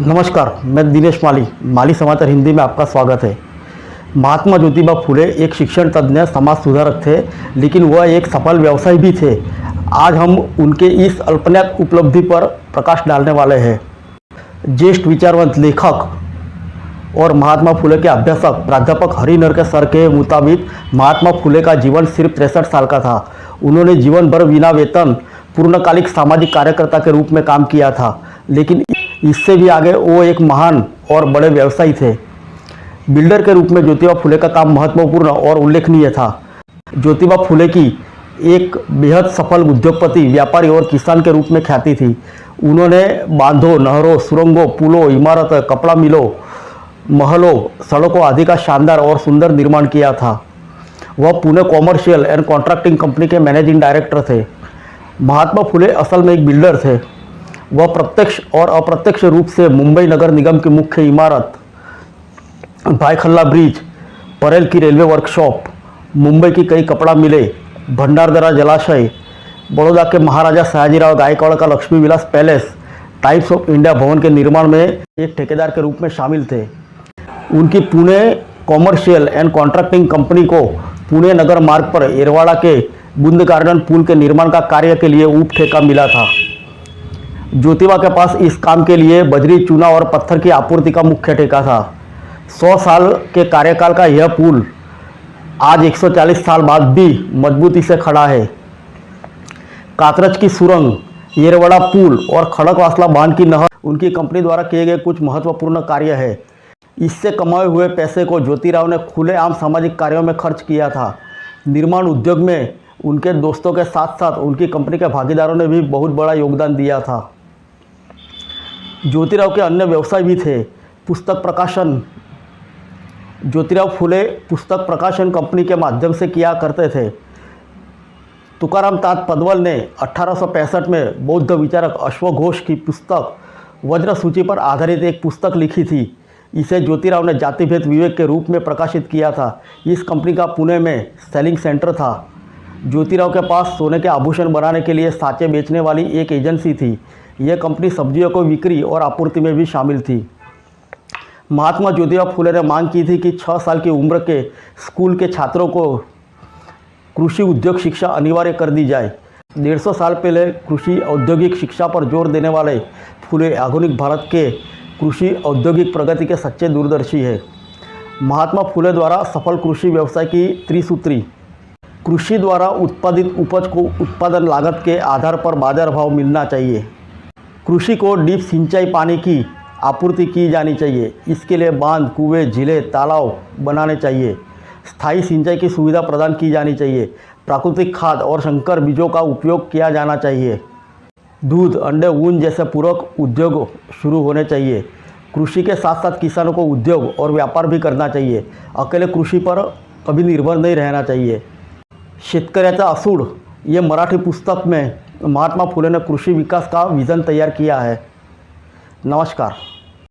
नमस्कार, मैं दिनेश माली, माली समाचार हिंदी में आपका स्वागत है। महात्मा ज्योतिबा फुले एक शिक्षण तज्ञ समाज सुधारक थे, लेकिन वह एक सफल व्यवसायी भी थे। आज हम उनके इस अल्पज्ञात उपलब्धि पर प्रकाश डालने वाले हैं। ज्येष्ठ विचारवंत लेखक और महात्मा फुले के अभ्यासक प्राध्यापक हरि नरके सर के मुताबिक महात्मा फुले का जीवन सिर्फ 63 साल का था। उन्होंने जीवन भर बिना वेतन पूर्णकालिक सामाजिक कार्यकर्ता के रूप में काम किया था, लेकिन इससे भी आगे वो एक महान और बड़े व्यवसायी थे। बिल्डर के रूप में ज्योतिबा फुले का काम महत्वपूर्ण और उल्लेखनीय था। ज्योतिबा फुले की एक बेहद सफल उद्योगपति, व्यापारी और किसान के रूप में ख्याति थी। उन्होंने बांधों, नहरों, सुरंगों, पुलों, इमारतों, कपड़ा मिलों, महलों, सड़कों आदि का शानदार और सुंदर निर्माण किया था। वह Pune commercial and contracting company के मैनेजिंग डायरेक्टर थे। महात्मा फुले असल में एक बिल्डर थे। वह प्रत्यक्ष और अप्रत्यक्ष रूप से मुंबई नगर निगम की मुख्य इमारत, भायखला ब्रिज, परेल की रेलवे वर्कशॉप, मुंबई की कई कपड़ा मिलें, भंडारदरा जलाशय, बड़ौदा के महाराजा सयाजीराव गायकवाड़ का Lakshmi Vilas palace, times of India भवन के निर्माण में एक ठेकेदार के रूप में शामिल थे। उनकी Pune commercial and contracting company को पुणे नगर मार्ग पर एरवाड़ा के बुंद गार्डन पुल के निर्माण का कार्य के लिए उप ठेका मिला था। ज्योतिबा के पास इस काम के लिए बजरी, चूना और पत्थर की आपूर्ति का मुख्य ठेका था। 100 साल के कार्यकाल का यह पुल आज 140 साल बाद भी मजबूती से खड़ा है। कातरच की सुरंग, येरवाड़ा पुल और खड़कवासला बांध की नहर उनकी कंपनी द्वारा किए गए कुछ महत्वपूर्ण कार्य है। इससे कमाए हुए पैसे को ज्योतिराव ने खुलेआम सामाजिक कार्यों में खर्च किया था। निर्माण उद्योग में उनके दोस्तों के साथ साथ उनकी कंपनी के भागीदारों ने भी बहुत बड़ा योगदान दिया था। ज्योतिराव के अन्य व्यवसाय भी थे। पुस्तक प्रकाशन, ज्योतिराव फुले पुस्तक प्रकाशन कंपनी के माध्यम से किया करते थे। तुकाराम तात पदवल ने 1865 में बौद्ध विचारक अश्वघोष की पुस्तक वज्र सूची पर आधारित एक पुस्तक लिखी थी। इसे ज्योतिराव ने जातिभेद विवेक के रूप में प्रकाशित किया था। इस कंपनी का पुणे में सेलिंग सेंटर था। ज्योतिराव के पास सोने के आभूषण बनाने के लिए साँचे बेचने वाली एक एजेंसी थी। यह कंपनी सब्जियों को बिक्री और आपूर्ति में भी शामिल थी। महात्मा ज्योतिबा फुले ने मांग की थी कि 6 साल की उम्र के स्कूल के छात्रों को कृषि उद्योग शिक्षा अनिवार्य कर दी जाए। 150 साल पहले कृषि औद्योगिक शिक्षा पर जोर देने वाले फुले आधुनिक भारत के कृषि औद्योगिक प्रगति के सच्चे दूरदर्शी है। महात्मा फुले द्वारा सफल कृषि व्यवसाय की त्रिसूत्री: कृषि द्वारा उत्पादित उपज को उत्पादन लागत के आधार पर बाजार भाव मिलना चाहिए। कृषि को डीप सिंचाई पानी की आपूर्ति की जानी चाहिए। इसके लिए बांध, कुएं, झीलें, तालाब बनाने चाहिए। स्थायी सिंचाई की सुविधा प्रदान की जानी चाहिए। प्राकृतिक खाद और संकर बीजों का उपयोग किया जाना चाहिए। दूध, अंडे, ऊन जैसे पूरक उद्योग शुरू होने चाहिए। कृषि के साथ साथ किसानों को उद्योग और व्यापार भी करना चाहिए। अकेले कृषि पर कभी निर्भर नहीं रहना चाहिए। शेतकऱ्याचा असूड, ये मराठी पुस्तक में महात्मा फुले ने कृषि विकास का विज़न तैयार किया है। नमस्कार।